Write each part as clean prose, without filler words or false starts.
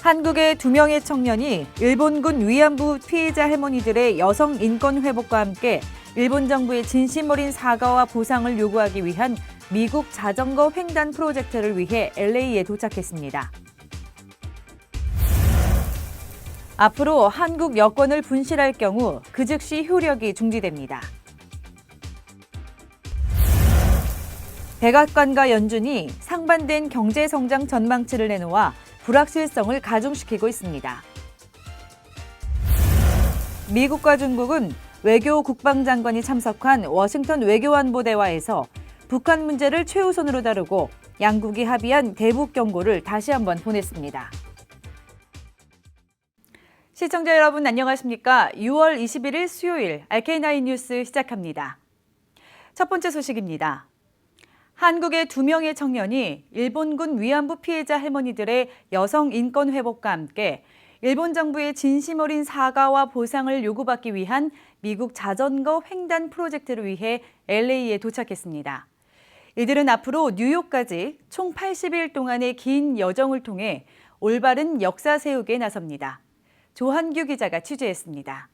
한국의 2명의 청년이 일본군 위안부 피해자 할머니들의 여성 인권 회복과 함께 일본 정부의 진심 어린 사과와 보상을 요구하기 위한 미국 자전거 횡단 프로젝트를 위해 LA에 도착했습니다. 앞으로 한국 여권을 분실할 경우 그 즉시 효력이 중지됩니다. 백악관과 연준이 상반된 경제성장 전망치를 내놓아 불확실성을 가중시키고 있습니다. 미국과 중국은 외교 국방장관이 참석한 워싱턴 외교안보대화에서 북한 문제를 최우선으로 다루고 양국이 합의한 대북 경고를 다시 한번 보냈습니다. 시청자 여러분 안녕하십니까? 6월 21일 수요일 RK9 뉴스 시작합니다. 첫 번째 소식입니다. 한국의 2명의 청년이 일본군 위안부 피해자 할머니들의 여성 인권 회복과 함께 일본 정부의 진심 어린 사과와 보상을 요구받기 위한 미국 자전거 횡단 프로젝트를 위해 LA에 도착했습니다. 이들은 앞으로 뉴욕까지 총 80일 동안의 긴 여정을 통해 올바른 역사 세우기에 나섭니다. 조한규 기자가 취재했습니다.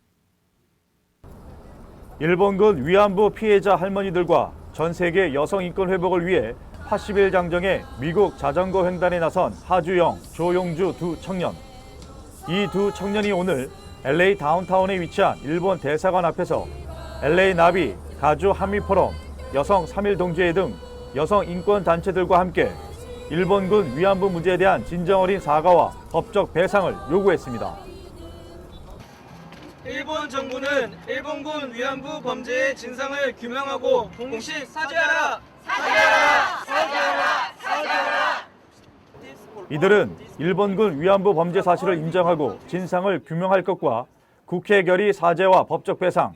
일본군 위안부 피해자 할머니들과 전 세계 여성 인권 회복을 위해 80일 장정의 미국 자전거 횡단에 나선 하주영, 조용주 두 청년. 이 두 청년이 오늘 LA 다운타운에 위치한 일본 대사관 앞에서 LA 나비, 가주 한미 포럼, 여성 3.1 동지회 등 여성 인권 단체들과 함께 일본군 위안부 문제에 대한 진정 어린 사과와 법적 배상을 요구했습니다. 일본 정부는 일본군 위안부 범죄의 진상을 규명하고 공식 사죄하라! 사죄하라! 사죄하라! 사죄하라! 이들은 일본군 위안부 범죄 사실을 인정하고 진상을 규명할 것과 국회 결의 사죄와 법적 배상,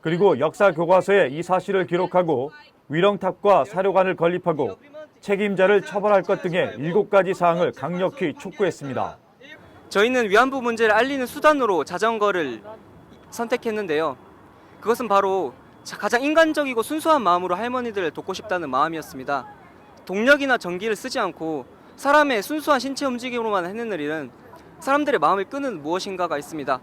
그리고 역사 교과서에 이 사실을 기록하고 위령탑과 사료관을 건립하고 책임자를 처벌할 것 등의 7가지 사항을 강력히 촉구했습니다. 저희는 위안부 문제를 알리는 수단으로 자전거를 선택했는데요. 그것은 바로 가장 인간적이고 순수한 마음으로 할머니들을 돕고 싶다는 마음이었습니다. 동력이나 전기를 쓰지 않고 사람의 순수한 신체 움직임으로만 해내는 일은 사람들의 마음을 끄는 무엇인가가 있습니다.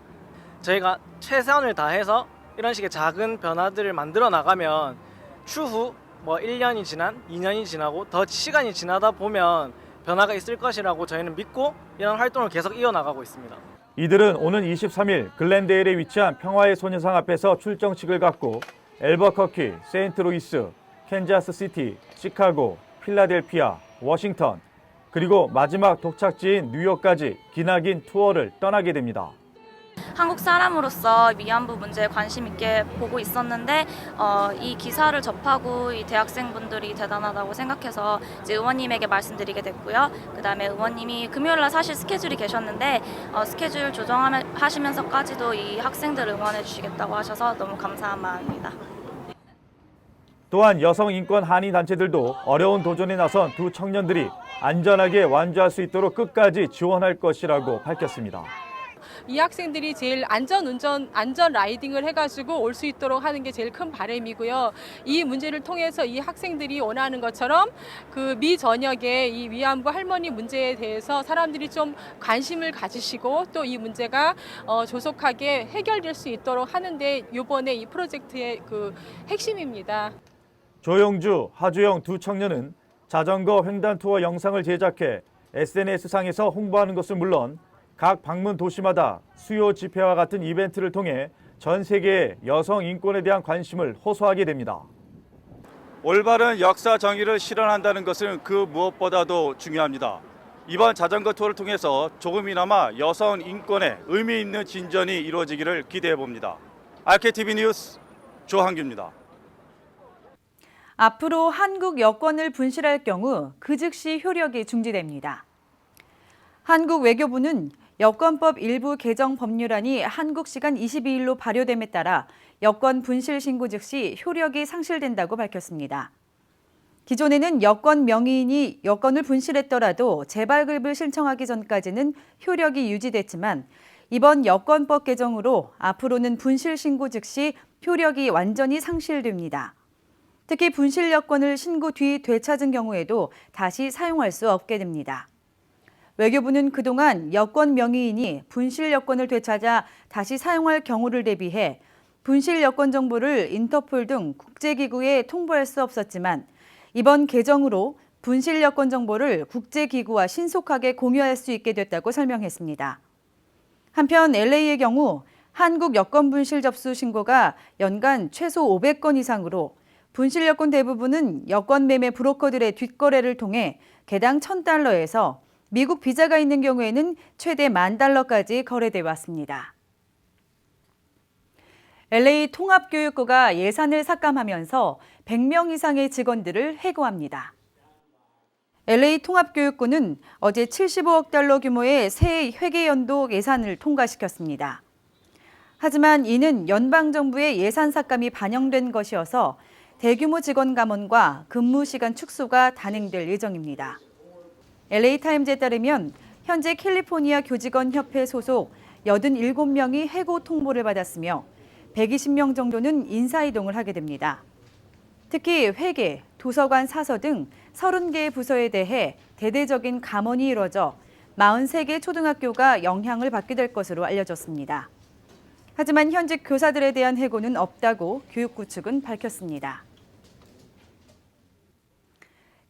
저희가 최선을 다해서 이런 식의 작은 변화들을 만들어 나가면 추후 1년이 지난, 2년이 지나고 더 시간이 지나다 보면 변화가 있을 것이라고 저희는 믿고 이런 활동을 계속 이어나가고 있습니다. 이들은 오는 23일 글렌데일에 위치한 평화의 소녀상 앞에서 출정식을 갖고 엘버커키, 세인트루이스, 캔자스시티, 시카고, 필라델피아, 워싱턴, 그리고 마지막 도착지인 뉴욕까지 기나긴 투어를 떠나게 됩니다. 한국 사람으로서 위안부 문제에 관심 있게 보고 있었는데 이 기사를 접하고 이 대학생분들이 대단하다고 생각해서 이제 의원님에게 말씀드리게 됐고요. 그다음에 의원님이 금요일날 사실 스케줄이 계셨는데 스케줄 조정하시면서까지도 이 학생들을 응원해 주시겠다고 하셔서 너무 감사한 마음입니다. 또한 여성 인권 한인 단체들도 어려운 도전에 나선 두 청년들이 안전하게 완주할 수 있도록 끝까지 지원할 것이라고 밝혔습니다. 이 학생들이 제일 안전 라이딩을 해가지고 올 수 있도록 하는 게 제일 큰 바람이고요. 이 문제를 통해서 이 학생들이 원하는 것처럼 그 미 전역에 이 위안부 할머니 문제에 대해서 사람들이 좀 관심을 가지시고 또 이 문제가 조속하게 해결될 수 있도록 하는데 이번에 이 프로젝트의 그 핵심입니다. 조용주, 하주영 두 청년은 자전거 횡단 투어 영상을 제작해 SNS상에서 홍보하는 것은 물론 각 방문 도시마다 수요 집회와 같은 이벤트를 통해 전 세계의 여성 인권에 대한 관심을 호소하게 됩니다. 올바른 역사 정의를 실현한다는 것은 그 무엇보다도 중요합니다. 이번 자전거 투어를 통해서 조금이나마 여성 인권에 의미 있는 진전이 이루어지기를 기대해 봅니다. RKTV 뉴스 조한규입니다. 앞으로 한국 여권을 분실할 경우 그 즉시 효력이 중지됩니다. 한국 외교부는 여권법 일부 개정 법률안이 한국 시간 22일로 발효됨에 따라 여권 분실 신고 즉시 효력이 상실된다고 밝혔습니다. 기존에는 여권 명의인이 여권을 분실했더라도 재발급을 신청하기 전까지는 효력이 유지됐지만 이번 여권법 개정으로 앞으로는 분실 신고 즉시 효력이 완전히 상실됩니다. 특히 분실 여권을 신고 뒤 되찾은 경우에도 다시 사용할 수 없게 됩니다. 외교부는 그동안 여권 명의인이 분실 여권을 되찾아 다시 사용할 경우를 대비해 분실 여권 정보를 인터폴 등 국제기구에 통보할 수 없었지만 이번 개정으로 분실 여권 정보를 국제기구와 신속하게 공유할 수 있게 됐다고 설명했습니다. 한편 LA의 경우 한국 여권 분실 접수 신고가 연간 최소 500건 이상으로 분실 여권 대부분은 여권 매매 브로커들의 뒷거래를 통해 개당 $1,000에서 미국 비자가 있는 경우에는 최대 $10,000까지 거래돼 왔습니다. LA 통합교육부가 예산을 삭감하면서 100명 이상의 직원들을 해고합니다. LA 통합교육부는 어제 $75억 규모의 새 회계연도 예산을 통과시켰습니다. 하지만 이는 연방정부의 예산 삭감이 반영된 것이어서 대규모 직원 감원과 근무 시간 축소가 단행될 예정입니다. LA타임즈에 따르면 현재 캘리포니아 교직원 협회 소속 87명이 해고 통보를 받았으며 120명 정도는 인사이동을 하게 됩니다. 특히 회계, 도서관, 사서 등 30개의 부서에 대해 대대적인 감원이 이뤄져 43개 초등학교가 영향을 받게 될 것으로 알려졌습니다. 하지만 현직 교사들에 대한 해고는 없다고 교육부 측은 밝혔습니다.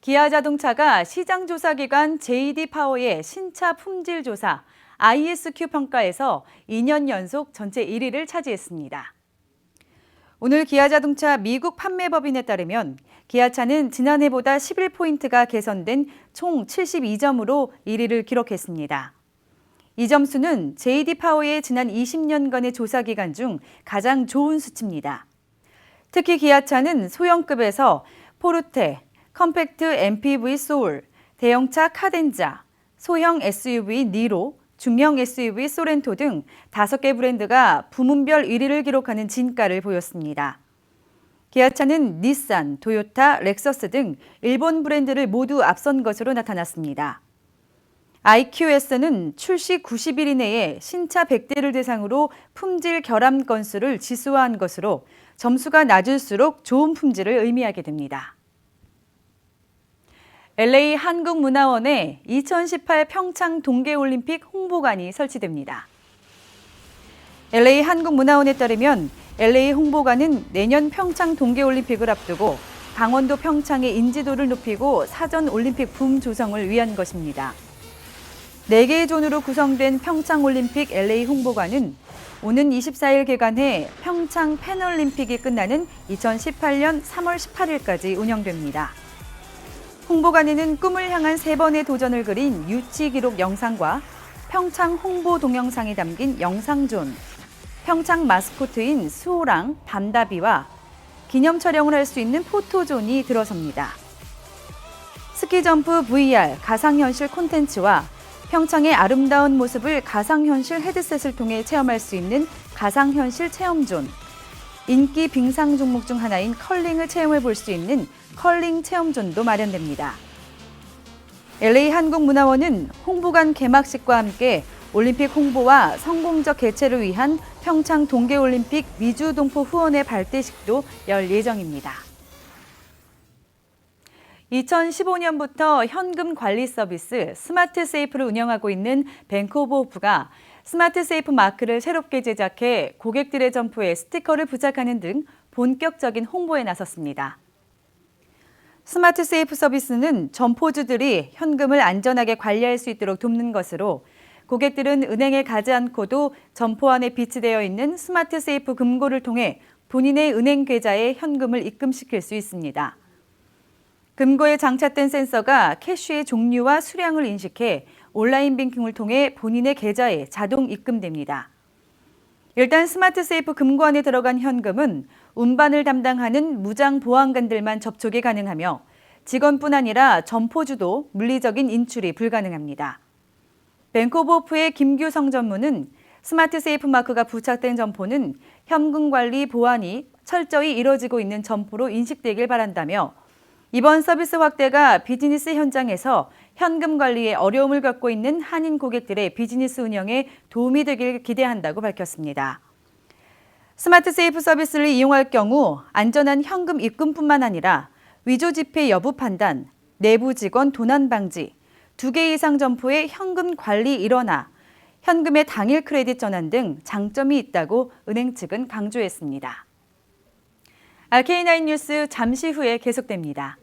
기아자동차가 시장조사기관 JD파워의 신차 품질조사 ISQ 평가에서 2년 연속 전체 1위를 차지했습니다. 오늘 기아자동차 미국 판매법인에 따르면 기아차는 지난해보다 11포인트가 개선된 총 72점으로 1위를 기록했습니다. 이 점수는 JD파워의 지난 20년간의 조사 기간 중 가장 좋은 수치입니다. 특히 기아차는 소형급에서 포르테, 컴팩트 MPV 소울, 대형차 카덴자, 소형 SUV 니로, 중형 SUV 소렌토 등 5개 브랜드가 부문별 1위를 기록하는 진가를 보였습니다. 기아차는 닛산, 도요타, 렉서스 등 일본 브랜드를 모두 앞선 것으로 나타났습니다. IQS는 출시 90일 이내에 신차 100대를 대상으로 품질 결함 건수를 지수화한 것으로 점수가 낮을수록 좋은 품질을 의미하게 됩니다. LA 한국문화원에 2018 평창 동계올림픽 홍보관이 설치됩니다. LA 한국문화원에 따르면 LA 홍보관은 내년 평창 동계올림픽을 앞두고 강원도 평창의 인지도를 높이고 사전 올림픽 붐 조성을 위한 것입니다. 4개의 존으로 구성된 평창올림픽 LA 홍보관은 오는 24일 개관해 평창 팬올림픽이 끝나는 2018년 3월 18일까지 운영됩니다. 홍보관에는 꿈을 향한 3번의 도전을 그린 유치 기록 영상과 평창 홍보 동영상이 담긴 영상존, 평창 마스코트인 수호랑, 밤다비와 기념 촬영을 할 수 있는 포토존이 들어섭니다. 스키점프 VR, 가상현실 콘텐츠와 평창의 아름다운 모습을 가상현실 헤드셋을 통해 체험할 수 있는 가상현실 체험존, 인기 빙상 종목 중 하나인 컬링을 체험해 볼 수 있는 컬링 체험존도 마련됩니다. LA 한국문화원은 홍보관 개막식과 함께 올림픽 홍보와 성공적 개최를 위한 평창 동계올림픽 미주동포 후원회 발대식도 열 예정입니다. 2015년부터 현금 관리 서비스 스마트 세이프를 운영하고 있는 뱅크 오브 호프가 스마트 세이프 마크를 새롭게 제작해 고객들의 점포에 스티커를 부착하는 등 본격적인 홍보에 나섰습니다. 스마트 세이프 서비스는 점포주들이 현금을 안전하게 관리할 수 있도록 돕는 것으로 고객들은 은행에 가지 않고도 점포 안에 비치되어 있는 스마트 세이프 금고를 통해 본인의 은행 계좌에 현금을 입금시킬 수 있습니다. 금고에 장착된 센서가 캐시의 종류와 수량을 인식해 온라인 뱅킹을 통해 본인의 계좌에 자동 입금됩니다. 일단 스마트 세이프 금고 안에 들어간 현금은 운반을 담당하는 무장 보안관들만 접촉이 가능하며 직원뿐 아니라 점포주도 물리적인 인출이 불가능합니다. 뱅크 오브 호프의 김규성 전무는 스마트 세이프 마크가 부착된 점포는 현금 관리 보안이 철저히 이뤄지고 있는 점포로 인식되길 바란다며 이번 서비스 확대가 비즈니스 현장에서 현금 관리에 어려움을 겪고 있는 한인 고객들의 비즈니스 운영에 도움이 되길 기대한다고 밝혔습니다. 스마트 세이프 서비스를 이용할 경우 안전한 현금 입금뿐만 아니라 위조 지폐 여부 판단, 내부 직원 도난 방지, 2개 이상 점포의 현금 관리 일원화, 현금의 당일 크레딧 전환 등 장점이 있다고 은행 측은 강조했습니다. RK9 뉴스 잠시 후에 계속됩니다.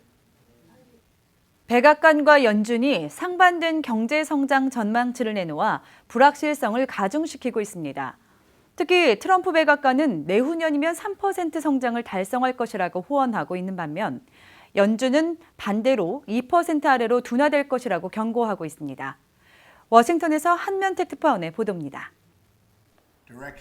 백악관과 연준이 상반된 경제 성장 전망치를 내놓아 불확실성을 가중시키고 있습니다. 특히 트럼프 백악관은 내후년이면 3% 성장을 달성할 것이라고 호언하고 있는 반면 연준은 반대로 2% 아래로 둔화될 것이라고 경고하고 있습니다. 워싱턴에서 한면택 특파원의 보도입니다.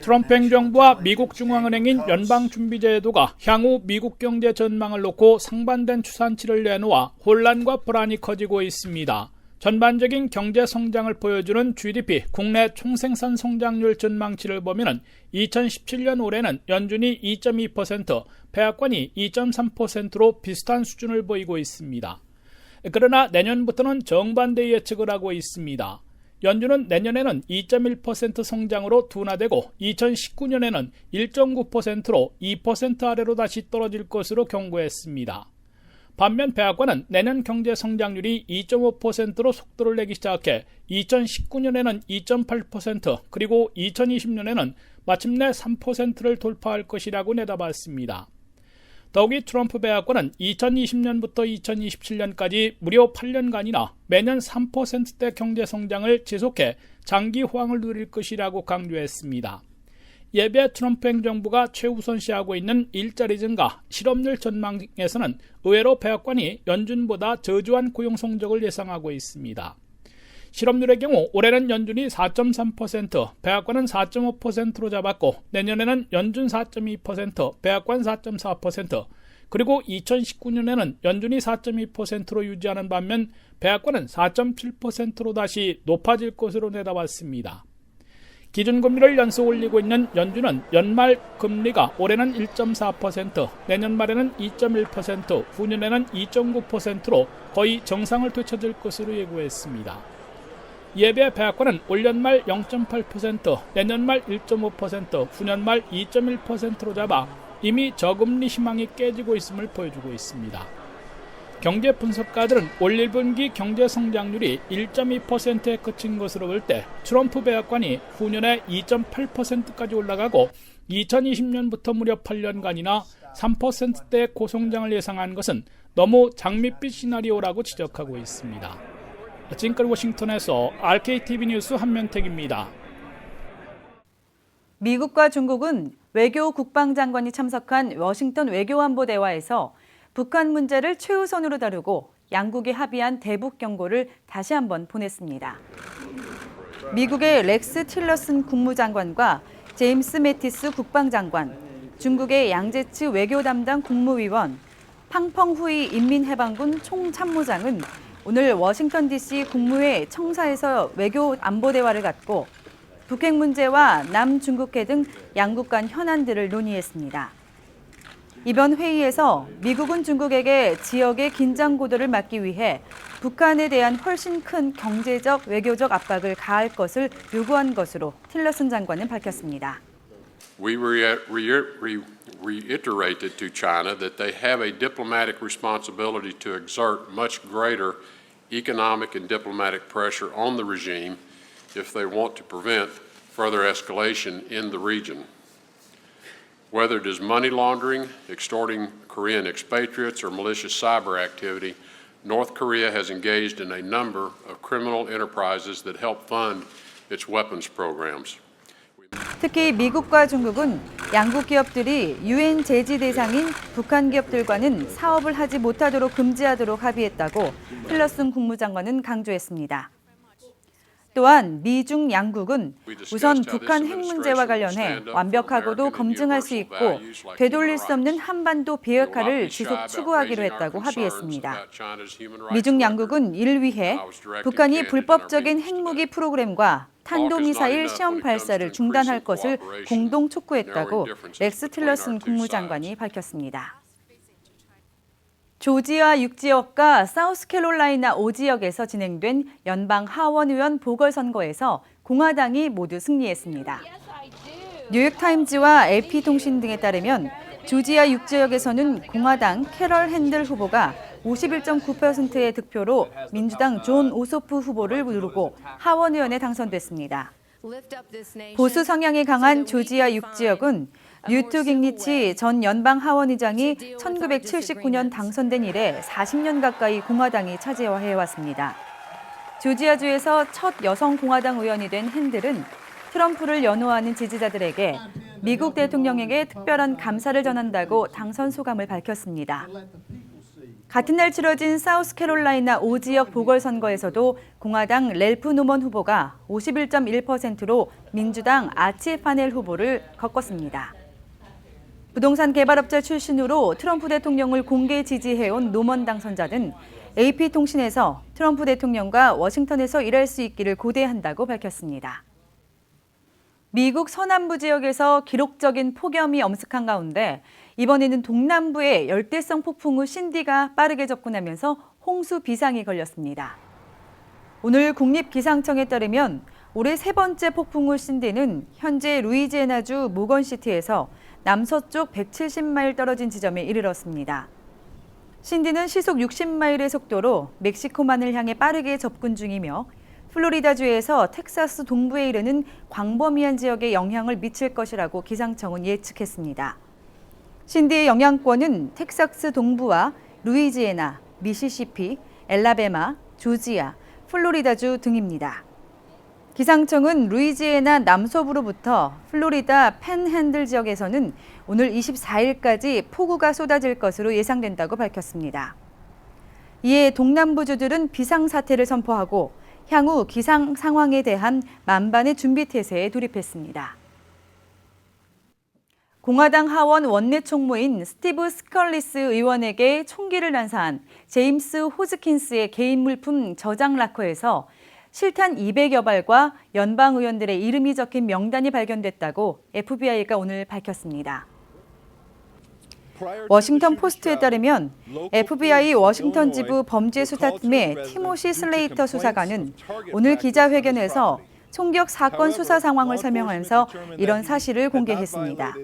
트럼프 행정부와 미국 중앙은행인 연방준비제도가 향후 미국 경제 전망을 놓고 상반된 추산치를 내놓아 혼란과 불안이 커지고 있습니다. 전반적인 경제 성장을 보여주는 GDP, 국내 총생산 성장률 전망치를 보면 2017년 올해는 연준이 2.2%, 백악관이 2.3%로 비슷한 수준을 보이고 있습니다. 그러나 내년부터는 정반대 예측을 하고 있습니다. 연준은 내년에는 2.1% 성장으로 둔화되고 2019년에는 1.9%로 2% 아래로 다시 떨어질 것으로 경고했습니다. 반면 백악관은 내년 경제 성장률이 2.5%로 속도를 내기 시작해 2019년에는 2.8% 그리고 2020년에는 마침내 3%를 돌파할 것이라고 내다봤습니다. 더욱이 트럼프 백악관은 2020년부터 2027년까지 무려 8년간이나 매년 3%대 경제 성장을 지속해 장기 호황을 누릴 것이라고 강조했습니다. 예배 트럼프 행정부가 최우선시하고 있는 일자리 증가, 실업률 전망에서는 의외로 백악관이 연준보다 저조한 고용 성적을 예상하고 있습니다. 실업률의 경우 올해는 연준이 4.3%, 백악관은 4.5%로 잡았고 내년에는 연준 4.2%, 백악관 4.4%, 그리고 2019년에는 연준이 4.2%로 유지하는 반면 백악관은 4.7%로 다시 높아질 것으로 내다봤습니다. 기준금리를 연속 올리고 있는 연준은 연말 금리가 올해는 1.4%, 내년 말에는 2.1%, 후년에는 2.9%로 거의 정상을 되찾을 것으로 예고했습니다. 예배 백악관은 올 연말 0.8%, 내년 말 1.5%, 후년 말 2.1%로 잡아 이미 저금리 희망이 깨지고 있음을 보여주고 있습니다. 경제 분석가들은 올 1분기 경제 성장률이 1.2%에 그친 것으로 볼 때 트럼프 백악관이 후년에 2.8%까지 올라가고 2020년부터 무려 8년간이나 3%대 고성장을 예상한 것은 너무 장밋빛 시나리오라고 지적하고 있습니다. 지금까지 워싱턴에서 RKTV 뉴스 한면택입니다. 미국과 중국은 외교 국방장관이 참석한 워싱턴 외교안보대화에서 북한 문제를 최우선으로 다루고 양국이 합의한 대북 경고를 다시 한번 보냈습니다. 미국의 렉스 틸러슨 국무장관과 제임스 매티스 국방장관, 중국의 양제츠 외교 담당 국무위원, 팡펑후이 인민해방군 총참모장은 오늘 워싱턴 DC 국무회 청사에서 외교 안보 대화를 갖고 북핵 문제와 남중국해 등 양국 간 현안들을 논의했습니다. 이번 회의에서 미국은 중국에게 지역의 긴장 고도를 막기 위해 북한에 대한 훨씬 큰 경제적, 외교적 압박을 가할 것을 요구한 것으로 틸러슨 장관은 밝혔습니다. We reiterated to China that they have a diplomatic responsibility to exert much greater economic and diplomatic pressure on the regime if they want to prevent further escalation in the region. Whether it is money laundering, extorting Korean expatriates, or malicious cyber activity, North Korea has engaged in a number of criminal enterprises that help fund its weapons programs. 특히 미국과 중국은 양국 기업들이 유엔 제지 대상인 북한 기업들과는 사업을 하지 못하도록 금지하도록 합의했다고 틸러슨 국무장관은 강조했습니다. 또한 미중 양국은 우선 북한 핵 문제와 관련해 완벽하고도 검증할 수 있고 되돌릴 수 없는 한반도 비핵화를 지속 추구하기로 했다고 합의했습니다. 미중 양국은 이를 위해 북한이 불법적인 핵무기 프로그램과 탄도미사일 시험 발사를 중단할 것을 공동 촉구했다고 렉스 틸러슨 국무장관이 밝혔습니다. 조지아 6지역과 사우스캐롤라이나 5지역에서 진행된 연방 하원의원 보궐선거에서 공화당이 모두 승리했습니다. 뉴욕타임즈와 LP통신 등에 따르면 조지아 6지역에서는 공화당 캐럴 핸들 후보가 51.9%의 득표로 민주당 존 오소프 후보를 누르고 하원 의원에 당선됐습니다. 보수 성향이 강한 조지아 6지역은 뉴트 깅리치 전 연방 하원의장이 1979년 당선된 이래 40년 가까이 공화당이 차지해왔습니다. 조지아주에서 첫 여성 공화당 의원이 된 핸들은 트럼프를 연호하는 지지자들에게 미국 대통령에게 특별한 감사를 전한다고 당선 소감을 밝혔습니다. 같은 날 치러진 사우스캐롤라이나 5지역 보궐선거에서도 공화당 랠프 노먼 후보가 51.1%로 민주당 아치 파넬 후보를 꺾었습니다. 부동산 개발업자 출신으로 트럼프 대통령을 공개 지지해온 노먼 당선자는 AP통신에서 트럼프 대통령과 워싱턴에서 일할 수 있기를 고대한다고 밝혔습니다. 미국 서남부 지역에서 기록적인 폭염이 엄습한 가운데 이번에는 동남부의 열대성 폭풍우 신디가 빠르게 접근하면서 홍수 비상이 걸렸습니다. 오늘 국립기상청에 따르면 올해 세 번째 폭풍우 신디는 현재 루이지애나주 모건시티에서 남서쪽 170마일 떨어진 지점에 이르렀습니다. 신디는 시속 60마일의 속도로 멕시코만을 향해 빠르게 접근 중이며 플로리다주에서 텍사스 동부에 이르는 광범위한 지역에 영향을 미칠 것이라고 기상청은 예측했습니다. 신디의 영향권은 텍사스 동부와 루이지애나, 미시시피, 엘라베마, 조지아, 플로리다주 등입니다. 기상청은 루이지애나 남서부로부터 플로리다 팬핸들 지역에서는 오늘 24일까지 폭우가 쏟아질 것으로 예상된다고 밝혔습니다. 이에 동남부주들은 비상사태를 선포하고 향후 기상 상황에 대한 만반의 준비 태세에 돌입했습니다. 공화당 하원 원내 총무인 스티브 스컬리스 의원에게 총기를 난사한 제임스 호즈킨스의 개인 물품 저장 락커에서 실탄 200여 발과 연방 의원들의 이름이 적힌 명단이 발견됐다고 FBI가 오늘 밝혔습니다. 워싱턴 포스트에 따르면 FBI 워싱턴 지부 범죄수사팀의 티모시 슬레이터 수사관은 오늘 기자회견에서 총격 사건 수사 상황을 설명하면서 이런 사실을 공개했습니다.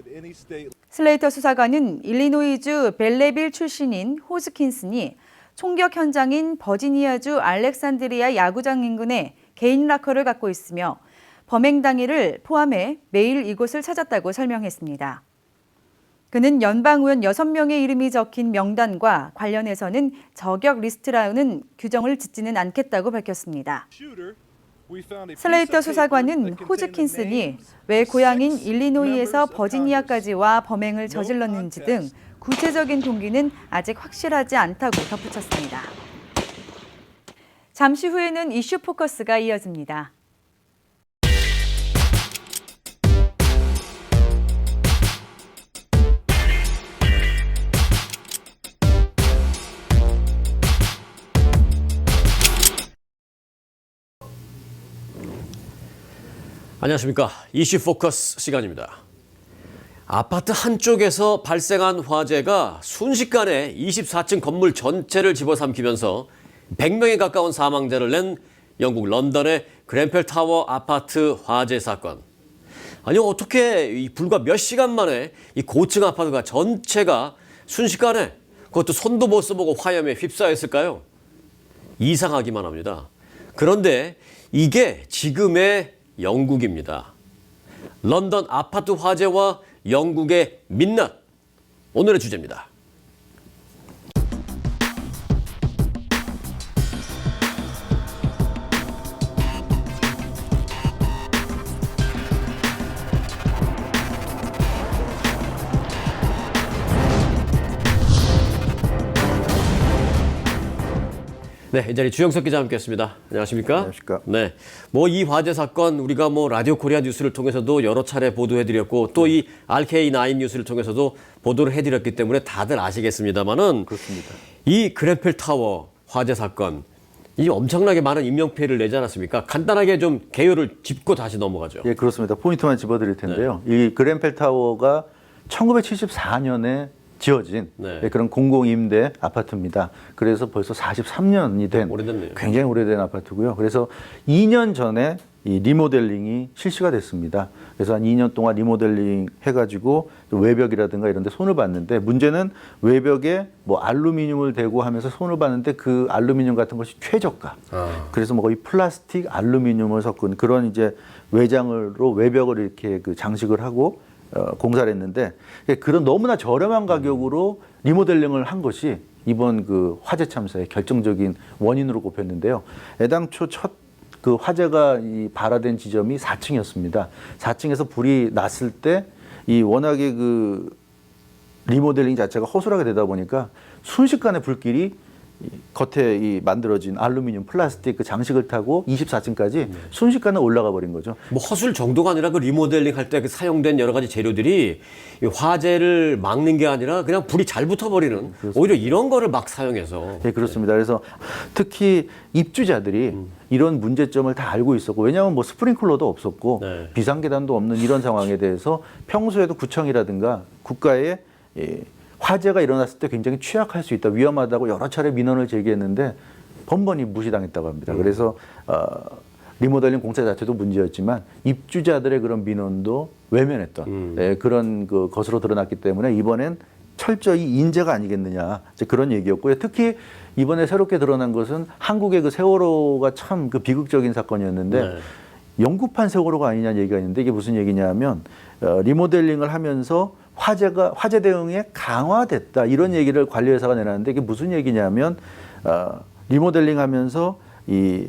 슬레이터 수사관은 일리노이주 벨레빌 출신인 호즈킨슨이 총격 현장인 버지니아주 알렉산드리아 야구장 인근에 개인 락커를 갖고 있으며 범행 당일을 포함해 매일 이곳을 찾았다고 설명했습니다. 그는 연방 의원 6명의 이름이 적힌 명단과 관련해서는 저격 리스트라는 규정을 짓지는 않겠다고 밝혔습니다. 슬레이터 수사관은 호즈킨슨이 왜 고향인 일리노이에서 버지니아까지 와 범행을 저질렀는지 등 구체적인 동기는 아직 확실하지 않다고 덧붙였습니다. 잠시 후에는 이슈 포커스가 이어집니다. 안녕하십니까. 이슈 포커스 시간입니다. 아파트 한쪽에서 발생한 화재가 순식간에 24층 건물 전체를 집어삼키면서 100명에 가까운 사망자를 낸 영국 런던의 그ren펠 타워 아파트 화재 사건. 아니 어떻게 불과 몇 시간 만에 이 고층 아파트가 전체가 순식간에 그것도 손도 못 써보고 화염에 휩싸였을까요? 이상하기만 합니다. 그런데 이게 지금의 영국입니다. 런던 아파트 화재와 영국의 민낯, 오늘의 주제입니다. 네, 이 자리 주영석 기자 함께했습니다. 안녕하십니까? 안녕하십니까? 네, 뭐 이 화재 사건 우리가 뭐 라디오 코리아 뉴스를 통해서도 여러 차례 보도해드렸고 또 이 RK9 뉴스를 통해서도 보도를 해드렸기 때문에 다들 아시겠습니다만은 그렇습니다. 이 그ren펠 타워 화재 사건 이 엄청나게 많은 인명 피해를 내지 않았습니까? 간단하게 좀 개요를 짚고 다시 넘어가죠. 예, 그렇습니다. 포인트만 집어드릴 텐데요. 이 그ren펠 타워가 1974년에 지어진 네. 그런 공공임대 아파트입니다. 그래서 벌써 43년이 된 오래됐네요. 굉장히 오래된 아파트고요. 그래서 2년 전에 이 리모델링이 실시가 됐습니다. 그래서 한 2년 동안 리모델링 해가지고 외벽이라든가 이런 데 손을 봤는데 문제는 외벽에 뭐 알루미늄을 대고 하면서 손을 봤는데 그 알루미늄 같은 것이 최저가. 그래서 뭐 거의 플라스틱 알루미늄을 섞은 그런 이제 외장으로 외벽을 이렇게 그 장식을 하고 공사를 했는데 그런 너무나 저렴한 가격으로 리모델링을 한 것이 이번 그 화재 참사의 결정적인 원인으로 꼽혔는데요. 애당초 첫 그 화재가 발화된 지점이 4층이었습니다. 4층에서 불이 났을 때 이 워낙에 그 리모델링 자체가 허술하게 되다 보니까 순식간에 불길이 겉에 이 만들어진 알루미늄, 플라스틱 그 장식을 타고 24층까지 순식간에 올라가 버린 거죠. 뭐 허술 정도가 아니라 그 리모델링 할 때 그 사용된 여러 가지 재료들이 이 화재를 막는 게 아니라 그냥 불이 잘 붙어버리는 오히려 이런 거를 막 사용해서. 네, 그렇습니다. 그래서 특히 입주자들이 이런 문제점을 다 알고 있었고 왜냐하면 뭐 스프링클러도 없었고 네. 비상계단도 없는 이런 상황에 대해서 평소에도 구청이라든가 국가에 화재가 일어났을 때 굉장히 취약할 수 있다, 위험하다고 여러 차례 민원을 제기했는데 번번이 무시당했다고 합니다. 그래서 리모델링 공사 자체도 문제였지만 입주자들의 그런 민원도 외면했던 그런 그 것으로 드러났기 때문에 이번엔 철저히 인재가 아니겠느냐 이제 그런 얘기였고요. 특히 이번에 새롭게 드러난 것은 한국의 그 세월호가 참 그 비극적인 사건이었는데 영구판 세월호가 아니냐는 얘기가 있는데 이게 무슨 얘기냐면 리모델링을 하면서 화재 대응에 강화됐다 이런 얘기를 관리회사가 내놨는데 이게 무슨 얘기냐면 리모델링 하면서 이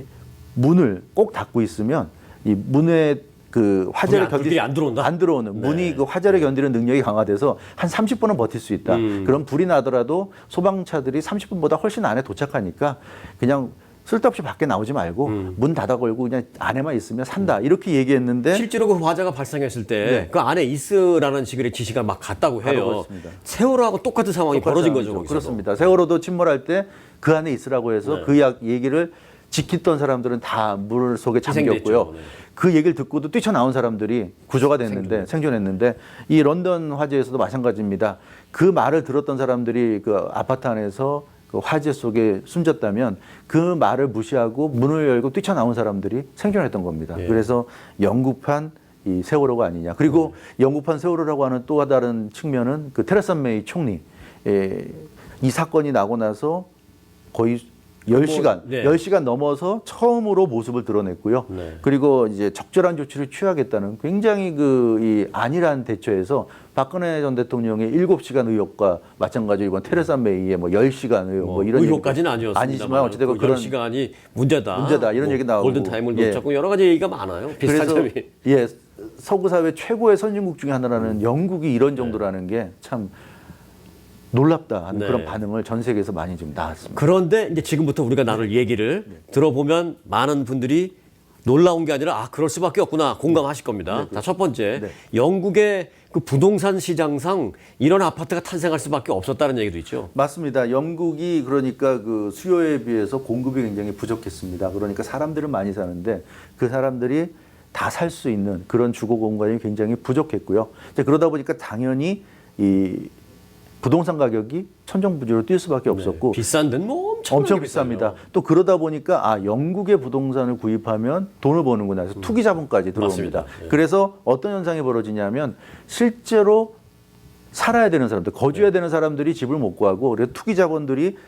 문을 꼭 닫고 있으면 이 문에 그 화재를 불이 안 들어온다? 안 들어오는 네. 문이 그 화재를 견디는 능력이 강화돼서 한 30분은 버틸 수 있다. 그럼 불이 나더라도 소방차들이 30분보다 훨씬 안에 도착하니까 그냥 쓸데없이 밖에 나오지 말고 문 닫아 걸고 그냥 안에만 있으면 산다. 이렇게 얘기했는데 실제로 그 화재가 발생했을 때 그 안에 있으라는 식의 지시가 막 갔다고 해요. 그렇습니다. 세월호하고 똑같은 상황이 벌어진 거죠. 거기서도. 그렇습니다. 세월호도 침몰할 때 그 안에 있으라고 해서 그 얘기를 지키던 사람들은 다 물 속에 잠겼고요. 희생됐죠. 네. 그 얘기를 듣고도 뛰쳐나온 사람들이 구조가 됐는데 생존했는데 이 런던 화재에서도 마찬가지입니다. 그 말을 들었던 사람들이 그 아파트 안에서 그 화재 속에 숨졌다면 그 말을 무시하고 문을 열고 뛰쳐나온 사람들이 생존했던 겁니다. 예. 그래서 영구판 이 세월호가 아니냐. 그리고 영구판 세월호라고 하는 또 다른 측면은 그 테레사 메이 총리 이 사건이 나고 나서 거의 10시간, 네. 10시간 넘어서 처음으로 모습을 드러냈고요. 네. 그리고 이제 적절한 조치를 취하겠다는 굉장히 이 안일한 대처에서 박근혜 전 대통령의 7시간 의혹과 마찬가지로 이번 테레사 메이의 뭐 10시간 의혹 뭐 이런 의혹까지는 아니었습니다. 아니지만 어쨌든 그 그런 10시간이 문제다. 이런 얘기 나오고 골든 타임을 예. 놓쳤고 여러 가지 얘기가 많아요. 비슷한 그래서 점이. 예, 서구 사회 최고의 선진국 중에 하나라는 영국이 이런 정도라는 게 참 놀랍다 하는 네. 그런 반응을 전 세계에서 많이 좀 나왔습니다. 그런데 이제 지금부터 우리가 나눌 얘기를 들어보면 많은 분들이 놀라운 게 아니라 아 그럴 수밖에 없구나 공감하실 겁니다. 자, 첫 번째 네. 영국의 그 부동산 시장상 이런 아파트가 탄생할 수밖에 없었다는 얘기도 있죠. 맞습니다. 영국이 그러니까 그 수요에 비해서 공급이 굉장히 부족했습니다. 그러니까 사람들은 많이 사는데 그 사람들이 다 살 수 있는 그런 주거 공간이 굉장히 부족했고요. 이제 그러다 보니까 당연히 이 부동산 가격이 천정부지로 뛸 수밖에 없었고 비싼 데는 뭐 엄청 비싸요. 비쌉니다. 또 그러다 보니까 영국의 부동산을 구입하면 돈을 버는구나 해서 투기 자본까지 들어옵니다. 맞습니다. 예. 그래서 어떤 현상이 벌어지냐면 실제로 살아야 되는 사람들, 거주해야 되는 사람들이 집을 못 구하고 그래서 투기 자본들이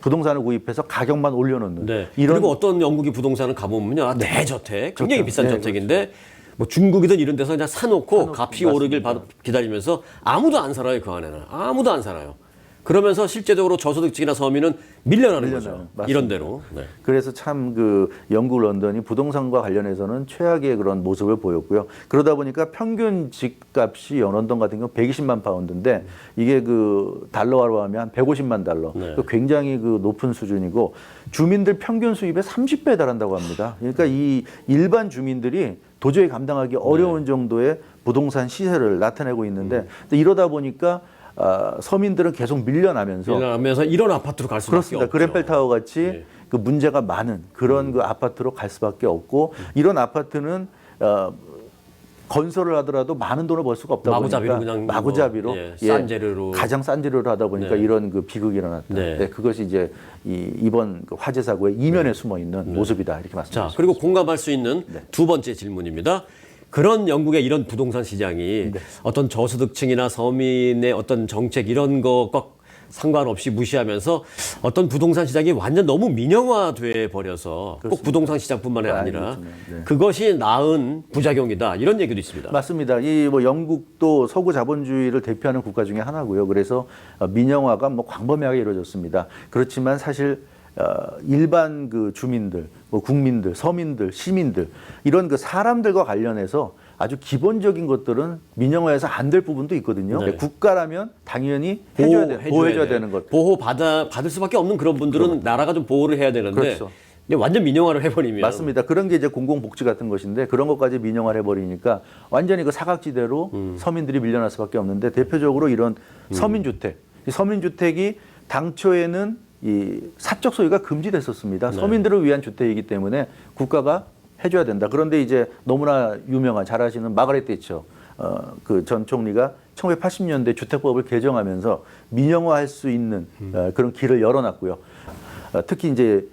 부동산을 구입해서 가격만 올려놓는 네. 이런 그리고 어떤 영국의 부동산을 가보면요, 내 저택 굉장히 그렇죠. 비싼 네, 저택인데 뭐 중국이든 이런 데서 그냥 사놓고 값이 맞습니다. 오르길 기다리면서 아무도 안 살아요 그 안에는 아무도 안 살아요. 그러면서 실제적으로 저소득층이나 서민은 밀려나는 거죠. 맞습니다. 이런 대로. 네. 그래서 참 그 영국 런던이 부동산과 관련해서는 최악의 그런 모습을 보였고요. 그러다 보니까 평균 집값이 런던 같은 경우 120만 파운드인데 이게 그 달러화로 하면 한 150만 달러. 네. 굉장히 그 높은 수준이고 주민들 평균 수입의 30배에 달한다고 합니다. 그러니까 이 일반 주민들이 도저히 감당하기 어려운 정도의 부동산 시세를 나타내고 있는데 이러다 보니까 서민들은 계속 밀려나면서 이런 아파트로 갈 수밖에 그렇습니다. 없죠. 그랜펠 타워 같이 네. 그 문제가 많은 그런 그 아파트로 갈 수밖에 없고 이런 아파트는 건설을 하더라도 많은 돈을 벌 수가 없다 마구잡이로 보니까 그냥 마구잡이로 싼 재료로 가장 싼 재료로 하다 보니까 네. 이런 그 비극이 일어났다. 네. 네, 그것이 이제 이번 그 화재 사고의 이면에 숨어 있는 모습이다 이렇게 자, 말씀드립니다. 그리고 공감할 수 있는 네. 두 번째 질문입니다. 그런 영국의 이런 부동산 시장이 어떤 저소득층이나 서민의 어떤 정책 이런 것과 상관없이 무시하면서 어떤 부동산 시장이 완전 너무 민영화돼 버려서 꼭 부동산 시장뿐만 아니라 네. 그것이 낳은 부작용이다 이런 얘기도 있습니다. 맞습니다. 이 뭐 영국도 서구 자본주의를 대표하는 국가 중에 하나고요. 그래서 민영화가 뭐 광범위하게 이루어졌습니다. 그렇지만 사실 일반 그 주민들, 뭐 국민들, 서민들, 시민들 이런 그 사람들과 관련해서 아주 기본적인 것들은 민영화해서 안 될 부분도 있거든요. 네. 국가라면 당연히 보호해줘야 되는 것. 받을 수밖에 없는 그런 분들은 나라가 좀 보호를 해야 되는데 그렇죠. 근데 완전 민영화를 해버리면 맞습니다. 그런 게 이제 공공복지 같은 것인데 그런 것까지 민영화를 해버리니까 완전히 그 사각지대로 서민들이 밀려날 수밖에 없는데 대표적으로 이런 서민주택, 이 서민주택이 당초에는 이 사적 소유가 금지됐었습니다. 네. 서민들을 위한 주택이기 때문에 국가가 해줘야 된다. 그런데 이제 너무나 유명한 잘 아시는 마가렛 대처 그 전 총리가 1980년대 주택법을 개정하면서 민영화할 수 있는 그런 길을 열어놨고요. 특히 이제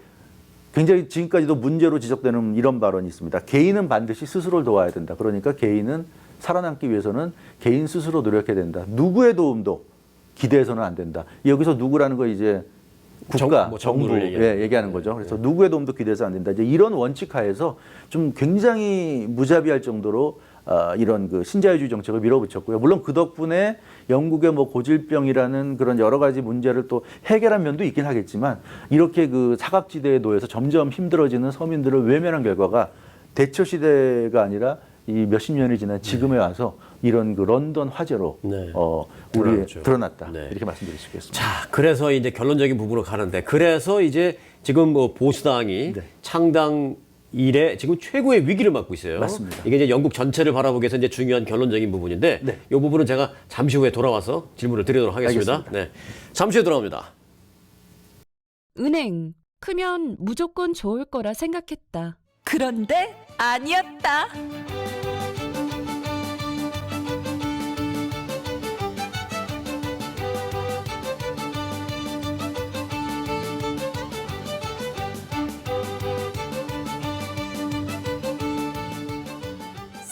굉장히 지금까지도 문제로 지적되는 이런 발언이 있습니다. 개인은 반드시 스스로를 도와야 된다. 그러니까 개인은 살아남기 위해서는 개인 스스로 노력해야 된다. 누구의 도움도 기대해서는 안 된다. 여기서 누구라는 거 이제 국가, 정부 얘기하는 거죠. 그래서 누구의 도움도 기대해서 안 된다. 이제 이런 원칙 하에서 좀 굉장히 무자비할 정도로 이런 그 신자유주의 정책을 밀어붙였고요. 물론 그 덕분에 영국의 뭐 고질병이라는 그런 여러 가지 문제를 또 해결한 면도 있긴 하겠지만 이렇게 그 사각지대에 놓여서 점점 힘들어지는 서민들을 외면한 결과가 대처 시대가 아니라 이 몇십 년이 지난 지금에 와서 이런 그 런던 화재로 우리 드러났다. 이렇게 말씀드릴 수 있겠습니다. 자, 그래서 이제 결론적인 부분으로 가는데 그래서 이제 지금 뭐 보수당이 창당 이래 지금 최고의 위기를 맞고 있어요. 맞습니다. 이게 이제 영국 전체를 바라보기 위해서 이제 중요한 결론적인 부분인데 이 부분은 제가 잠시 후에 돌아와서 질문을 드리도록 하겠습니다. 알겠습니다. 네, 잠시 후에 돌아옵니다. 은행 크면 무조건 좋을 거라 생각했다. 그런데 아니었다.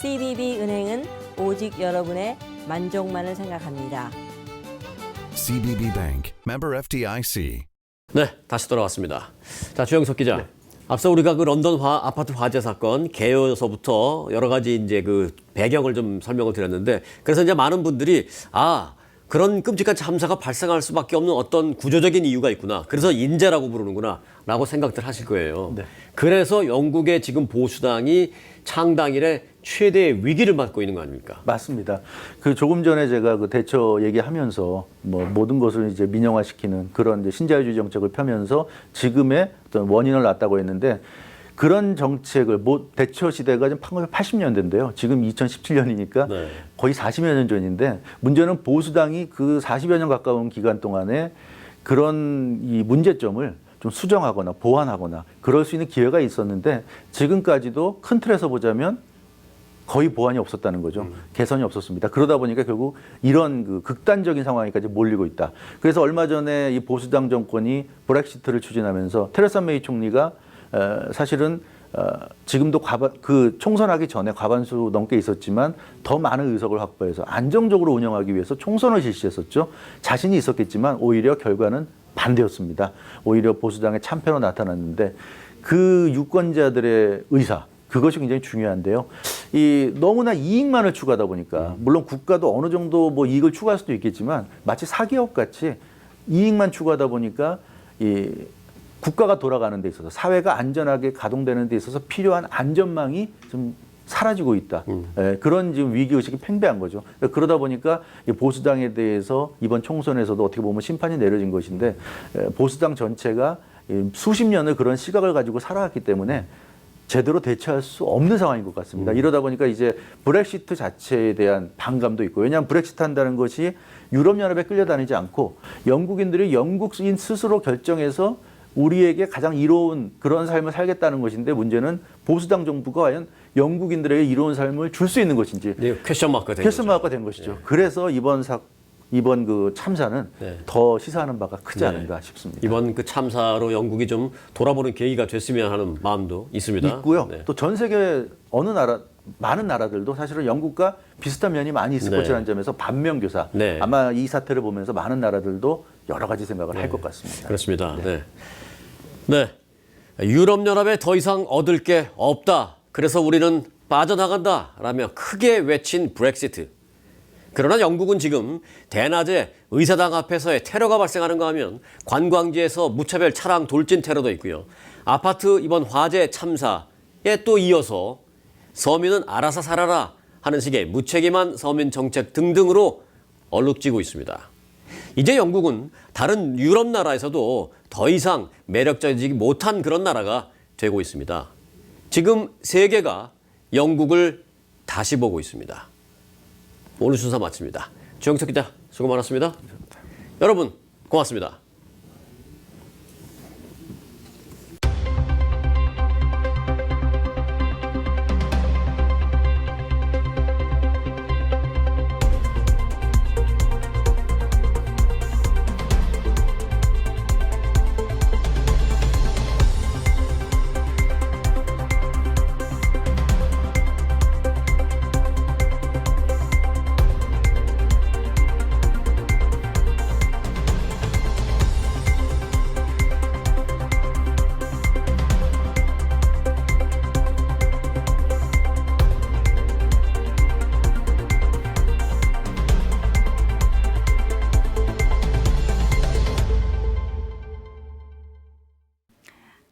CBB 은행은 오직 여러분의 만족만을 생각합니다. CBB Bank, member FDIC. 네, 다시 돌아왔습니다. 자, 주영석 기자. 앞서 우리가 그 런던 아파트 화재 사건 개요서부터 여러 가지 이제 그 배경을 좀 설명을 드렸는데 그래서 이제 많은 분들이 그런 끔찍한 참사가 발생할 수밖에 없는 어떤 구조적인 이유가 있구나. 그래서 인재라고 부르는구나. 라고 생각들 하실 거예요. 그래서 영국의 지금 보수당이 창당 이래 최대의 위기를 맞고 있는 거 아닙니까? 맞습니다. 그 조금 전에 제가 그 대처 얘기하면서 뭐 모든 것을 이제 민영화시키는 그런 이제 신자유주의 정책을 펴면서 지금의 어떤 원인을 놨다고 했는데 그런 정책을 대처 시대가 지금 1980년대인데요. 지금 2017년이니까 거의 40여 년 전인데 문제는 보수당이 그 40여 년 가까운 기간 동안에 그런 이 문제점을 좀 수정하거나 보완하거나 그럴 수 있는 기회가 있었는데 지금까지도 큰 틀에서 보자면 거의 보완이 없었다는 거죠. 개선이 없었습니다. 그러다 보니까 결국 이런 그 극단적인 상황까지 몰리고 있다. 그래서 얼마 전에 이 보수당 정권이 브렉시트를 추진하면서 테레사 메이 총리가 사실은 지금도 그 총선하기 전에 과반수 넘게 있었지만 더 많은 의석을 확보해서 안정적으로 운영하기 위해서 총선을 실시했었죠. 자신이 있었겠지만 오히려 결과는 반대였습니다. 오히려 보수당의 참패로 나타났는데 그 유권자들의 의사 그것이 굉장히 중요한데요. 이 너무나 이익만을 추구하다 보니까 물론 국가도 어느 정도 뭐 이익을 추구할 수도 있겠지만 마치 사기업 같이 이익만 추구하다 보니까 이 국가가 돌아가는 데 있어서 사회가 안전하게 가동되는 데 있어서 필요한 안전망이 좀 사라지고 있다. 그런 지금 위기의식이 팽배한 거죠. 그러다 보니까 보수당에 대해서 이번 총선에서도 어떻게 보면 심판이 내려진 것인데 보수당 전체가 수십 년을 그런 시각을 가지고 살아왔기 때문에 제대로 대처할 수 없는 상황인 것 같습니다. 이러다 보니까 이제 브렉시트 자체에 대한 반감도 있고 왜냐하면 브렉시트 한다는 것이 유럽연합에 끌려다니지 않고 영국인들이 영국인 스스로 결정해서 우리에게 가장 이로운 그런 삶을 살겠다는 것인데 문제는 보수당 정부가 과연 영국인들에게 이로운 삶을 줄 수 있는 것인지 네, 퀘스천 마크가 된 퀘스천 거죠. 마크가 된 것이죠. 그래서 이번 그 참사는 네. 더 시사하는 바가 크지 네. 않은가 싶습니다. 이번 그 참사로 영국이 좀 돌아보는 계기가 됐으면 하는 마음도 있습니다. 있고요. 네. 또 전 세계 어느 나라 많은 나라들도 사실은 영국과 비슷한 면이 많이 있을 네. 것이라는 점에서 반면교사. 네. 아마 이 사태를 보면서 많은 나라들도 여러 가지 생각을 할 네. 것 같습니다. 그렇습니다. 네. 네. 유럽연합에 더 이상 얻을 게 없다. 그래서 우리는 빠져나간다. 라며 크게 외친 브렉시트. 그러나 영국은 지금 대낮에 의사당 앞에서의 테러가 발생하는 거 하면 관광지에서 무차별 차량 돌진 테러도 있고요. 아파트 이번 화재 참사에 또 이어서 서민은 알아서 살아라 하는 식의 무책임한 서민 정책 등등으로 얼룩지고 있습니다. 이제 영국은 다른 유럽 나라에서도 더 이상 매력적이지 못한 그런 나라가 되고 있습니다. 지금 세계가 영국을 다시 보고 있습니다. 오늘 순서 마칩니다. 주영석 기자 수고 많았습니다. 여러분 고맙습니다.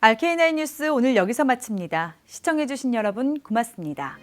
RK9 뉴스 오늘 여기서 마칩니다. 시청해주신 여러분 고맙습니다.